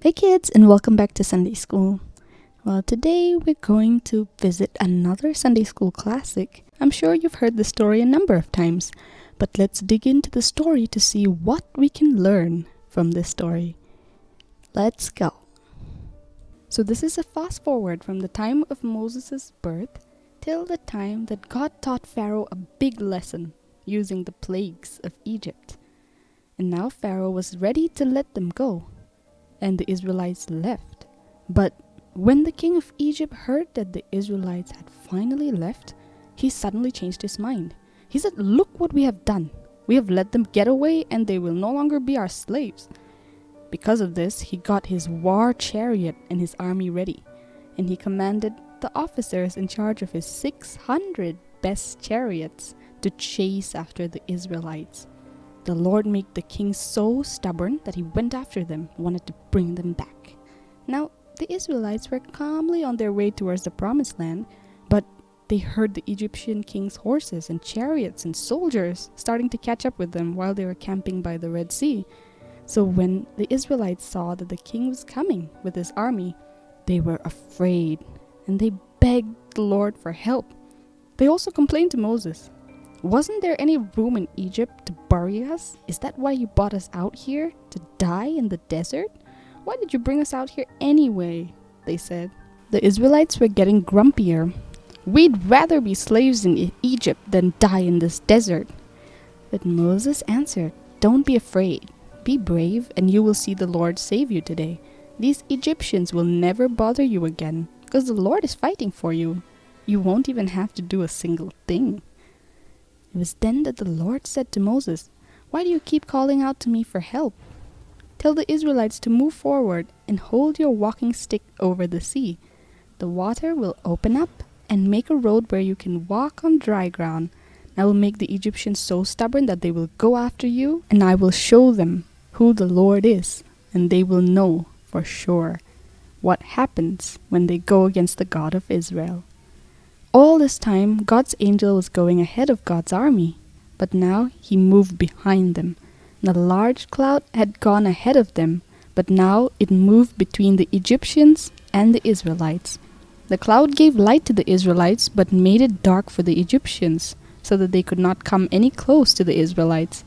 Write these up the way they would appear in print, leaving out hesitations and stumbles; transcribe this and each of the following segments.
Hey kids, and welcome back to Sunday School. Well, today we're going to visit another Sunday School classic. I'm sure you've heard the story a number of times, but let's dig into the story to see what we can learn from this story. Let's go. So this is a fast forward from the time of Moses' birth till the time that God taught Pharaoh a big lesson using the plagues of Egypt. And now Pharaoh was ready to let them go, and the Israelites left. But when the king of Egypt heard that the Israelites had finally left, he suddenly changed his mind. He said, "Look what we have done. We have let them get away and they will no longer be our slaves." Because of this, he got his war chariot and his army ready, and he commanded the officers in charge of his 600 best chariots to chase after the Israelites. The Lord made the king so stubborn that he went after them, wanted to bring them back. Now, the Israelites were calmly on their way towards the promised land, but they heard the Egyptian king's horses and chariots and soldiers starting to catch up with them while they were camping by the Red Sea. So when the Israelites saw that the king was coming with his army, they were afraid and they begged the Lord for help. They also complained to Moses. "Wasn't there any room in Egypt to bury us? Is that why you brought us out here to die in the desert? Why did you bring us out here anyway?" they said. The Israelites were getting grumpier. "We'd rather be slaves in Egypt than die in this desert." But Moses answered, "Don't be afraid. Be brave and you will see the Lord save you today. These Egyptians will never bother you again because the Lord is fighting for you. You won't even have to do a single thing." It was then that the Lord said to Moses, "Why do you keep calling out to me for help? Tell the Israelites to move forward and hold your walking stick over the sea. The water will open up and make a road where you can walk on dry ground. I will make the Egyptians so stubborn that they will go after you, and I will show them who the Lord is, and they will know for sure what happens when they go against the God of Israel." All this time, God's angel was going ahead of God's army, but now he moved behind them. The large cloud had gone ahead of them, but now it moved between the Egyptians and the Israelites. The cloud gave light to the Israelites, but made it dark for the Egyptians, so that they could not come any close to the Israelites.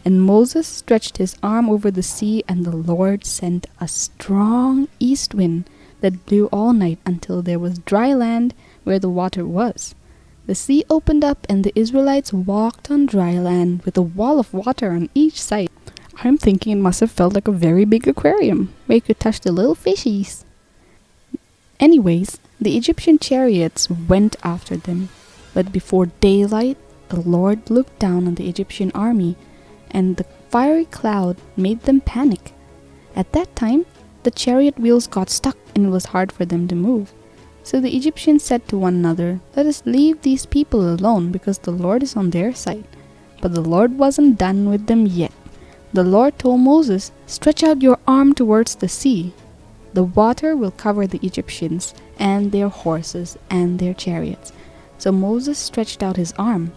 And Moses stretched his arm over the sea, and the Lord sent a strong east wind that blew all night until there was dry land where the water was. The sea opened up and the Israelites walked on dry land with a wall of water on each side. I'm thinking it must have felt like a very big aquarium where you could touch the little fishies. Anyways, the Egyptian chariots went after them, but before daylight, the Lord looked down on the Egyptian army, and the fiery cloud made them panic. At that time, the chariot wheels got stuck and it was hard for them to move. So the Egyptians said to one another, "Let us leave these people alone because the Lord is on their side." But the Lord wasn't done with them yet. The Lord told Moses, "Stretch out your arm towards the sea. The water will cover the Egyptians and their horses and their chariots." So Moses stretched out his arm,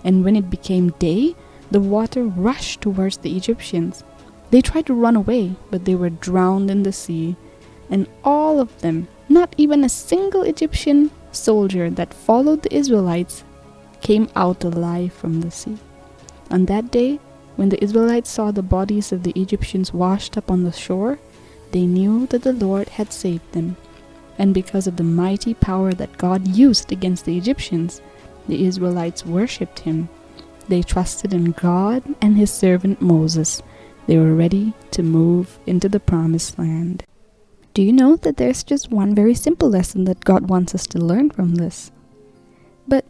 and when it became day, the water rushed towards the Egyptians. They tried to run away, but they were drowned in the sea. And all of them, not even a single Egyptian soldier that followed the Israelites, came out alive from the sea. On that day, when the Israelites saw the bodies of the Egyptians washed up on the shore, they knew that the Lord had saved them. And because of the mighty power that God used against the Egyptians, the Israelites worshipped him. They trusted in God and his servant Moses. They were ready to move into the promised land. Do you know that there's just one very simple lesson that God wants us to learn from this? But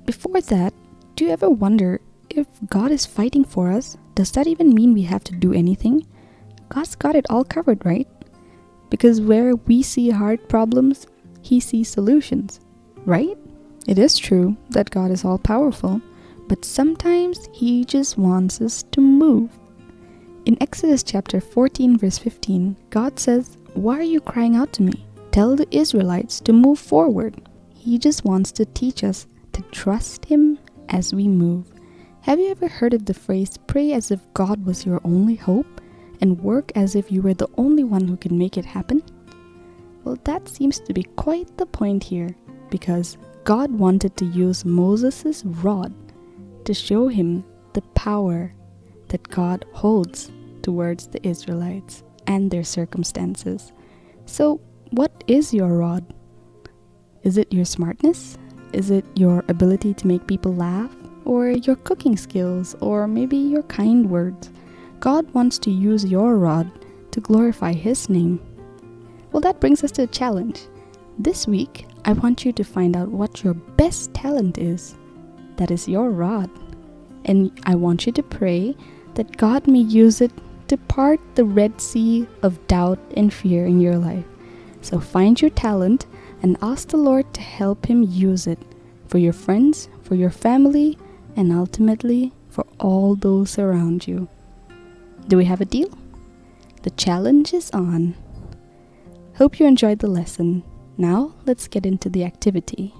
before that, do you ever wonder, if God is fighting for us, does that even mean we have to do anything? God's got it all covered, right? Because where we see hard problems, he sees solutions, right? It is true that God is all powerful, but sometimes he just wants us to move. In Exodus chapter 14 verse 15, God says, "Why are you crying out to me? Tell the Israelites to move forward." He just wants to teach us to trust him as we move. Have you ever heard of the phrase, "Pray as if God was your only hope"? and work as if you were the only one who can make it happen? Well, that seems to be quite the point here, because God wanted to use Moses' rod to show him the power that God holds towards the Israelites and their circumstances. So, what is your rod? Is it your smartness? Is it your ability to make people laugh? Or your cooking skills? Or maybe your kind words? God wants to use your rod to glorify His name. Well, that brings us to a challenge. This week, I want you to find out what your best talent is. That is your rod. And I want you to pray that God may use it to part the Red Sea of doubt and fear in your life. So find your talent and ask the Lord to help Him use it for your friends, for your family, and ultimately for all those around you. Do we have a deal? The challenge is on. Hope you enjoyed the lesson. Now let's get into the activity.